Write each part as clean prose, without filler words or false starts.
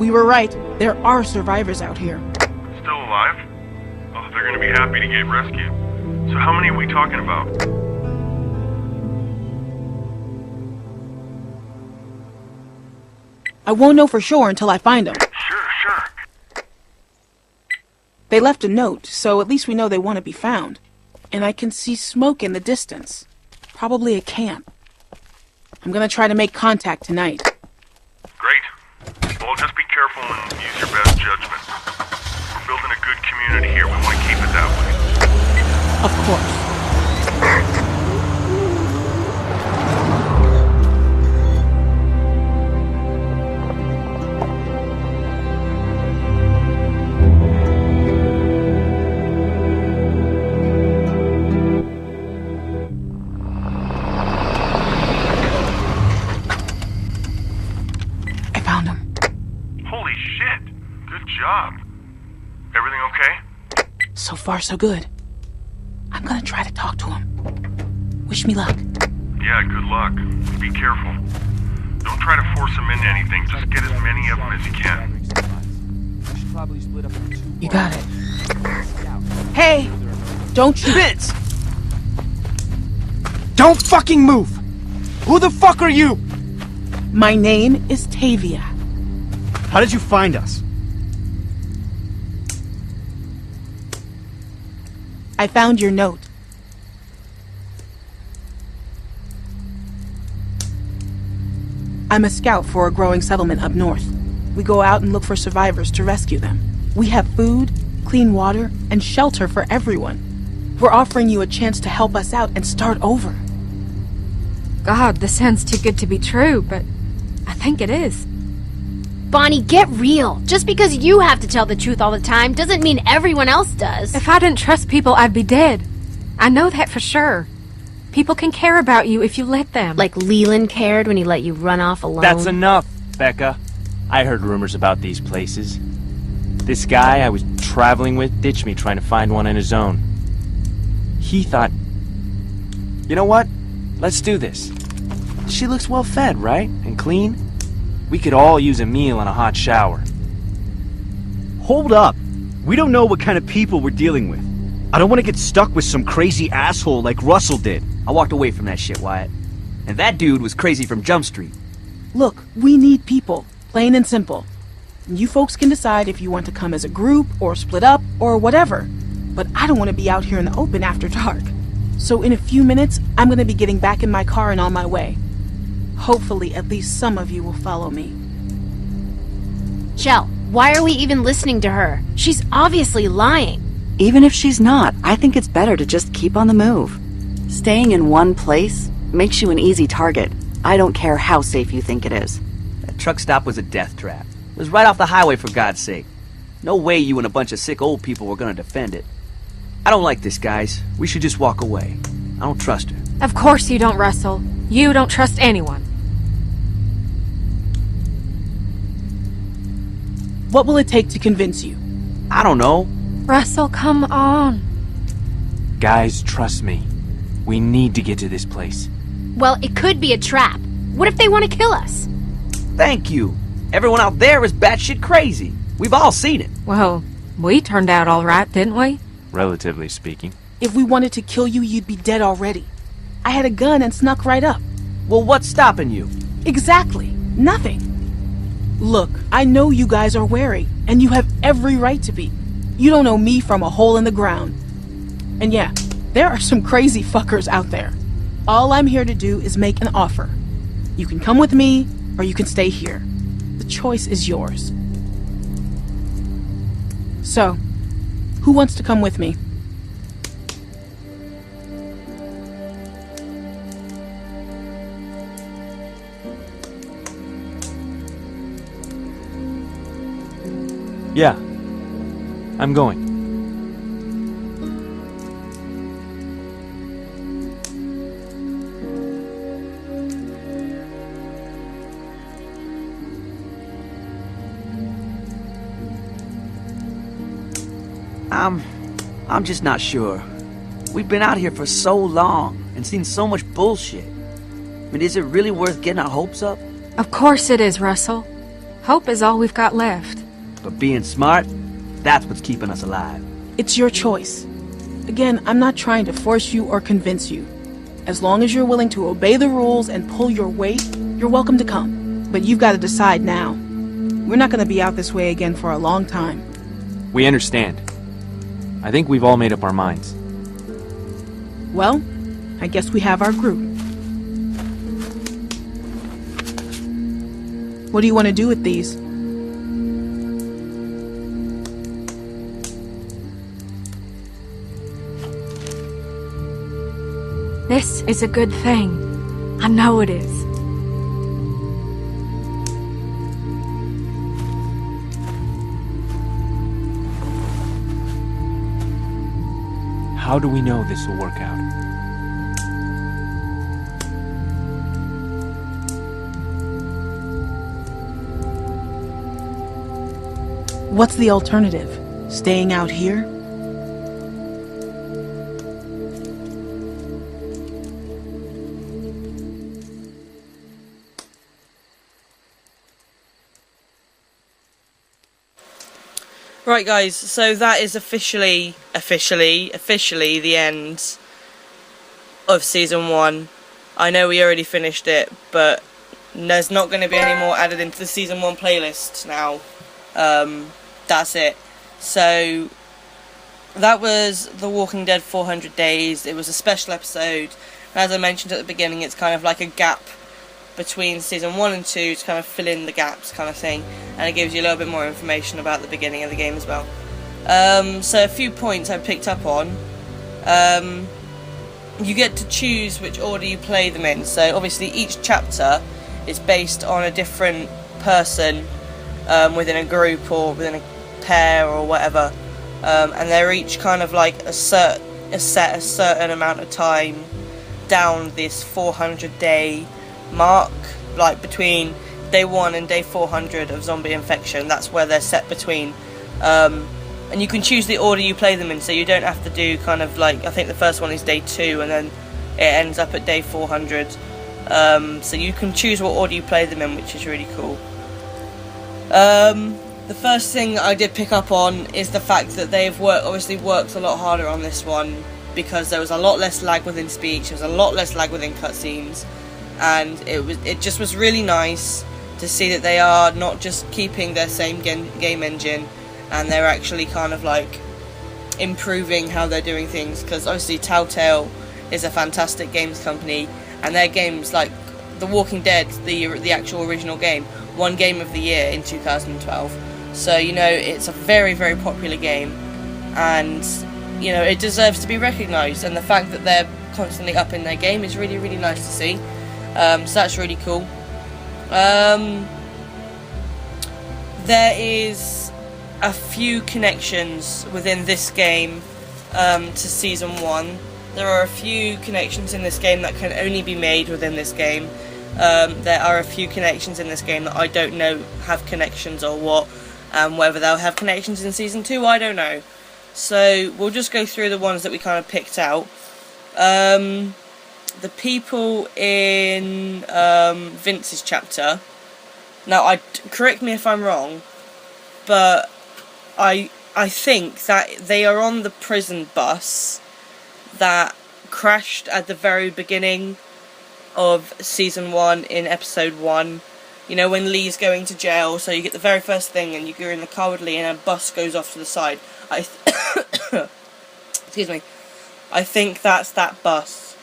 We were right. There are survivors out here. Still alive? Oh, they're gonna be happy to get rescued. So how many are we talking about? I won't know for sure until I find them. Sure. They left a note, so at least we know they want to be found. And I can see smoke in the distance. Probably a camp. I'm gonna try to make contact tonight. Great. Well, just be careful and use your best judgment. We're building a good community here. We want to keep it that way. Of course. So far, so good. I'm gonna try to talk to him. Wish me luck. Yeah, good luck. Be careful. Don't try to force him into anything. Just get as many of them as you can. You got it. Hey! Don't you... Vince! Don't fucking move! Who the fuck are you? My name is Tavia. How did you find us? I found your note. I'm a scout for a growing settlement up north. We go out and look for survivors to rescue them. We have food, clean water, and shelter for everyone. We're offering you a chance to help us out and start over. God, this sounds too good to be true, but I think it is. Bonnie, get real. Just because you have to tell the truth all the time doesn't mean everyone else does. If I didn't trust people, I'd be dead. I know that for sure. People can care about you if you let them. Like Leland cared when he let you run off alone. That's enough, Becca. I heard rumors about these places. This guy I was traveling with ditched me trying to find one on his own. He thought, you know what? Let's do this. She looks well fed, right? And clean? We could all use a meal and a hot shower. Hold up. We don't know what kind of people we're dealing with. I don't want to get stuck with some crazy asshole like Russell did. I walked away from that shit, Wyatt. And that dude was crazy from Jump Street. Look, we need people. Plain and simple. You folks can decide if you want to come as a group, or split up, or whatever. But I don't want to be out here in the open after dark. So in a few minutes, I'm going to be getting back in my car and on my way. Hopefully, at least some of you will follow me. Shell, why are we even listening to her? She's obviously lying. Even if she's not, I think it's better to just keep on the move. Staying in one place makes you an easy target. I don't care how safe you think it is. That truck stop was a death trap. It was right off the highway, for God's sake. No way you and a bunch of sick old people were gonna defend it. I don't like this, guys. We should just walk away. I don't trust her. Of course you don't, Russell. You don't trust anyone. What will it take to convince you? I don't know. Russell, come on. Guys, trust me. We need to get to this place. Well, it could be a trap. What if they want to kill us? Thank you. Everyone out there is batshit crazy. We've all seen it. Well, we turned out all right, didn't we? Relatively speaking. If we wanted to kill you, you'd be dead already. I had a gun and snuck right up. Well, what's stopping you? Exactly. Nothing. Look, I know you guys are wary, and you have every right to be. You don't know me from a hole in the ground. And yeah, there are some crazy fuckers out there. All I'm here to do is make an offer. You can come with me, or you can stay here. The choice is yours. So, who wants to come with me? Yeah. I'm going. I'm just not sure. We've been out here for so long and seen so much bullshit. I mean, is it really worth getting our hopes up? Of course it is, Russell. Hope is all we've got left. But being smart, that's what's keeping us alive. It's your choice. Again, I'm not trying to force you or convince you. As long as you're willing to obey the rules and pull your weight, you're welcome to come. But you've got to decide now. We're not going to be out this way again for a long time. We understand. I think we've all made up our minds. Well, I guess we have our group. What do you want to do with these? This is a good thing. I know it is. How do we know this will work out? What's the alternative? Staying out here? Right, guys, so that is officially the end of Season 1. I know we already finished it, but there's not going to be any more added into the Season 1 playlist now. That's it. So, that was The Walking Dead 400 Days. It was a special episode. As I mentioned at the beginning, it's kind of like a gap between Season 1 and 2 to kind of fill in the gaps kind of thing, and it gives you a little bit more information about the beginning of the game as well. So a few points I picked up on. You get to choose which order you play them in, so obviously each chapter is based on a different person within a group or within a pair or whatever, and they're each kind of like a certain amount of time down this 400-day mark, like between day 1 and day 400 of zombie infection. That's where they're set between, and you can choose the order you play them in, so you don't have to do kind of like, I think the first one is day 2 and then it ends up at day 400, so you can choose what order you play them in, which is really cool. The first thing I did pick up on is the fact that they've obviously worked a lot harder on this one, because there was a lot less lag within speech, there was a lot less lag within cutscenes, and it just was really nice to see that they are not just keeping their same game engine, and they're actually kind of like improving how they're doing things, because obviously Telltale is a fantastic games company, and their games, like The Walking Dead, the actual original game, won Game of the Year in 2012, so you know, it's a very, very popular game, and you know, it deserves to be recognised, and the fact that they're constantly up in their game is really, really nice to see. So that's really cool. There is a few connections within this game to Season 1. There are a few connections in this game that can only be made within this game. There are a few connections in this game that I don't know have connections or what. Whether they'll have connections in Season 2, I don't know. So we'll just go through the ones that we kind of picked out. The people in Vince's chapter. Now, correct me if I'm wrong, but I think that they are on the prison bus that crashed at the very beginning of Season 1 in Episode 1. You know, when Lee's going to jail, so you get the very first thing and you're in the car with Lee and a bus goes off to the side. Excuse me. I think that's that bus.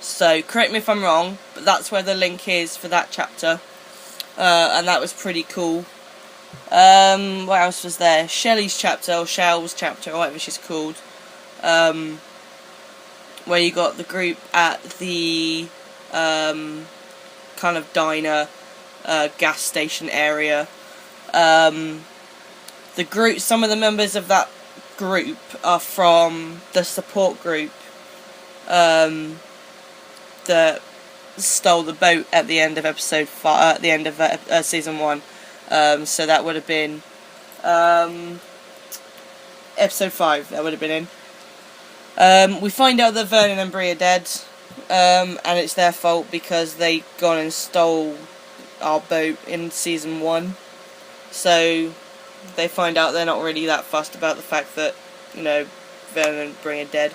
So, correct me if I'm wrong, but that's where the link is for that chapter. And that was pretty cool. What else was there? Shelley's chapter, or Shell's chapter, or whatever she's called. Where you got the group at the kind of diner, gas station area. Some of the members of that group are from the support group that stole the boat at the end of episode 5, at the end of Season 1. So that would have been episode 5. That would have been in. We find out that Vernon and Bree are dead, and it's their fault because they gone and stole our boat in season 1. So they find out they're not really that fussed about the fact that, you know, Vernon and Bring are dead.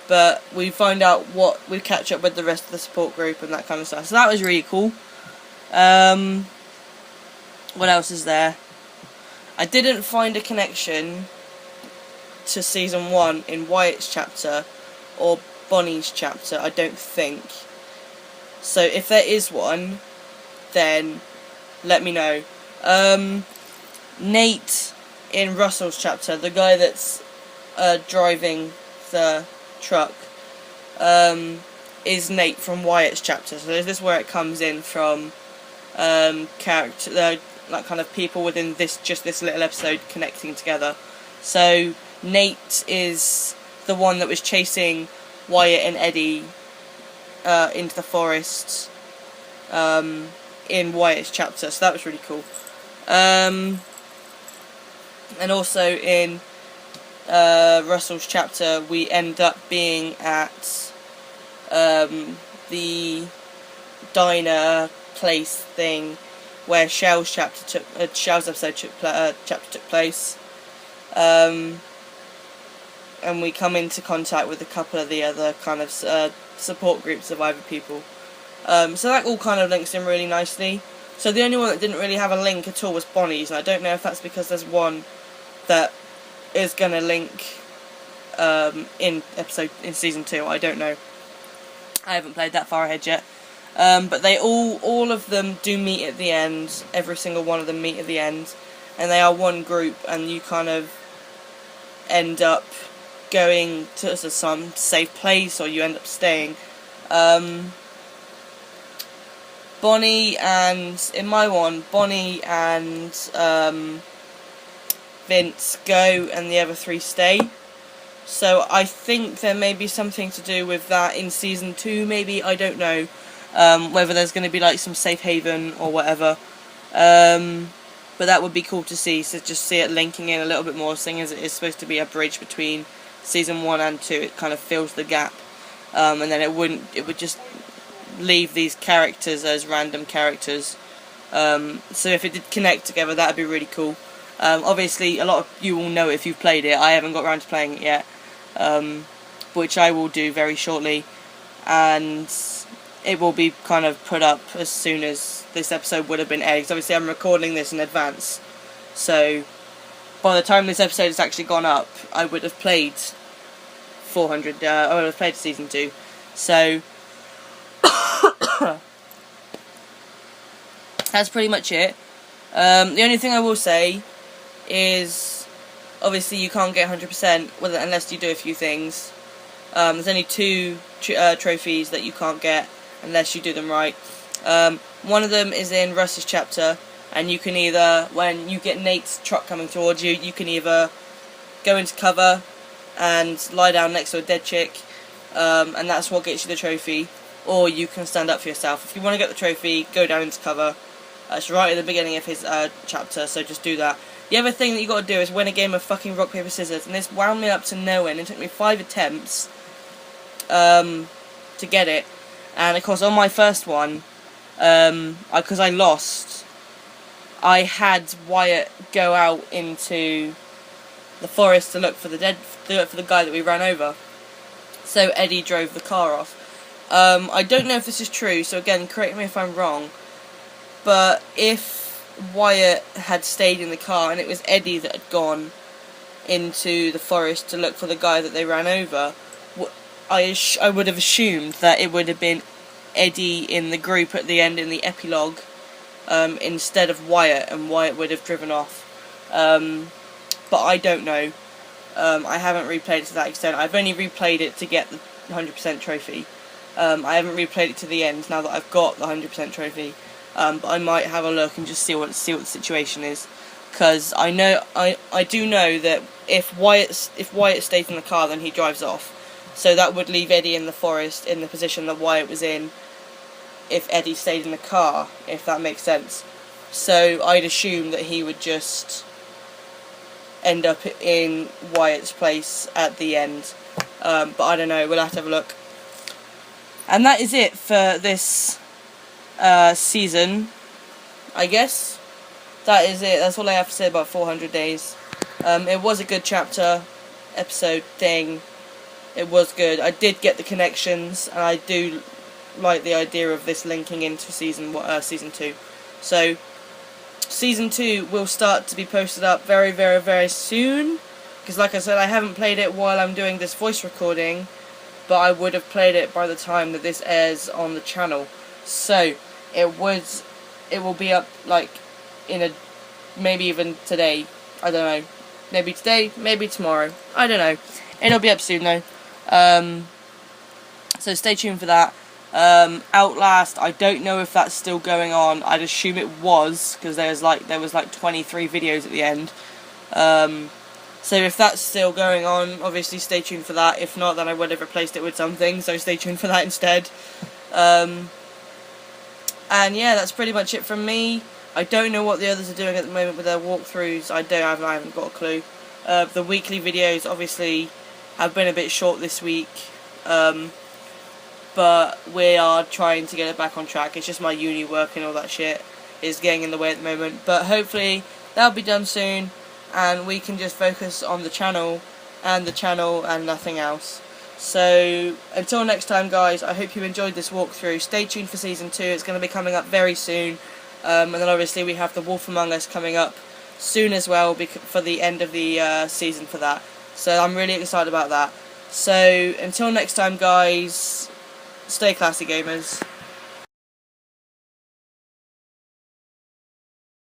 But we find out we catch up with the rest of the support group and that kind of stuff. So that was really cool. What else is there? I didn't find a connection to season 1 in Wyatt's chapter or Bonnie's chapter, I don't think. So if there is one, then let me know. Nate in Russell's chapter, the guy that's driving the truck, is Nate from Wyatt's chapter. So this is where it comes in from, character, like kind of people within this little episode connecting together. So Nate is the one that was chasing Wyatt and Eddie into the forest in Wyatt's chapter, so that was really cool. And also in Russell's chapter, we end up being at the diner place thing where Shell's episode took place. And we come into contact with a couple of the other kind of support group survivor people. So that all kind of links in really nicely. So the only one that didn't really have a link at all was Bonnie's, and I don't know if that's because there's one that is going to link in season 2. I don't know. I haven't played that far ahead yet. But they all of them do meet at the end. Every single one of them meet at the end, and they are one group, and you kind of end up going to some safe place, or you end up staying. Bonnie and Vince go, and the other 3 stay. So I think there may be something to do with that in season 2, maybe, I don't know. Whether there's going to be like some safe haven or whatever. But that would be cool to see, so just see it linking in a little bit more, seeing as it is supposed to be a bridge between season 1 and 2. It kind of fills the gap, and then it would just leave these characters as random characters. So if it did connect together, that would be really cool. Obviously a lot of you will know if you've played it. I haven't got around to playing it yet, which I will do very shortly, and it will be kind of put up as soon as this episode would have been aired. 'Cause obviously I'm recording this in advance, so by the time this episode has actually gone up, I would have played 400. I would have played season 2. So that's pretty much it. The only thing I will say is, obviously you can't get 100% with it unless you do a few things. There's only 2 trophies that you can't get unless you do them right. One of them is in Russ's chapter, and you can either, when you get Nate's truck coming towards you, you can either go into cover and lie down next to a dead chick, and that's what gets you the trophy, or you can stand up for yourself. If you want to get the trophy, go down into cover. It's right at the beginning of his chapter, so just do that. The other thing that you got to do is win a game of fucking rock, paper, scissors, and this wound me up to no end. It took me 5 attempts to get it, and of course on my first one, because I lost, I had Wyatt go out into the forest to look for the guy that we ran over. So Eddie drove the car off. I don't know if this is true, so again, correct me if I'm wrong, but if Wyatt had stayed in the car and it was Eddie that had gone into the forest to look for the guy that they ran over, I would have assumed that it would have been Eddie in the group at the end in the epilogue, instead of Wyatt, and Wyatt would have driven off. But I don't know. I haven't replayed it to that extent. I've only replayed it to get the 100% trophy. I haven't replayed it to the end now that I've got the 100% trophy. But I might have a look and just see what the situation is, because I do know that if Wyatt stays in the car, then he drives off. So that would leave Eddie in the forest in the position that Wyatt was in if Eddie stayed in the car, if that makes sense. So I'd assume that he would just end up in Wyatt's place at the end. But I don't know, we'll have to have a look. And that is it for this season. I guess that is it. That's all I have to say about 400 Days. It was a good chapter, episode thing. It was good. I did get the connections, and I do like the idea of this linking into season 2. So, season 2 will start to be posted up very, very, very soon. Because like I said, I haven't played it while I'm doing this voice recording, but I would have played it by the time that this airs on the channel. So, it will be up, like, maybe even today. I don't know. Maybe today, maybe tomorrow. I don't know. It'll be up soon though. So stay tuned for that. Outlast, I don't know if that's still going on. I'd assume it was, because there was like 23 videos at the end. So if that's still going on, obviously stay tuned for that. If not, then I would have replaced it with something, so stay tuned for that instead. And yeah, that's pretty much it from me. I don't know what the others are doing at the moment with their walkthroughs. I haven't got a clue. The weekly videos obviously have been a bit short this week, but we are trying to get it back on track. It's just my uni work and all that shit is getting in the way at the moment, but hopefully that'll be done soon and we can just focus on the channel and nothing else. So until next time guys, I hope you enjoyed this walkthrough. Stay tuned for season 2, it's going to be coming up very soon. And then obviously we have The Wolf Among Us coming up soon as well for the end of the season for that. So I'm really excited about that. So until next time guys, stay classy gamers.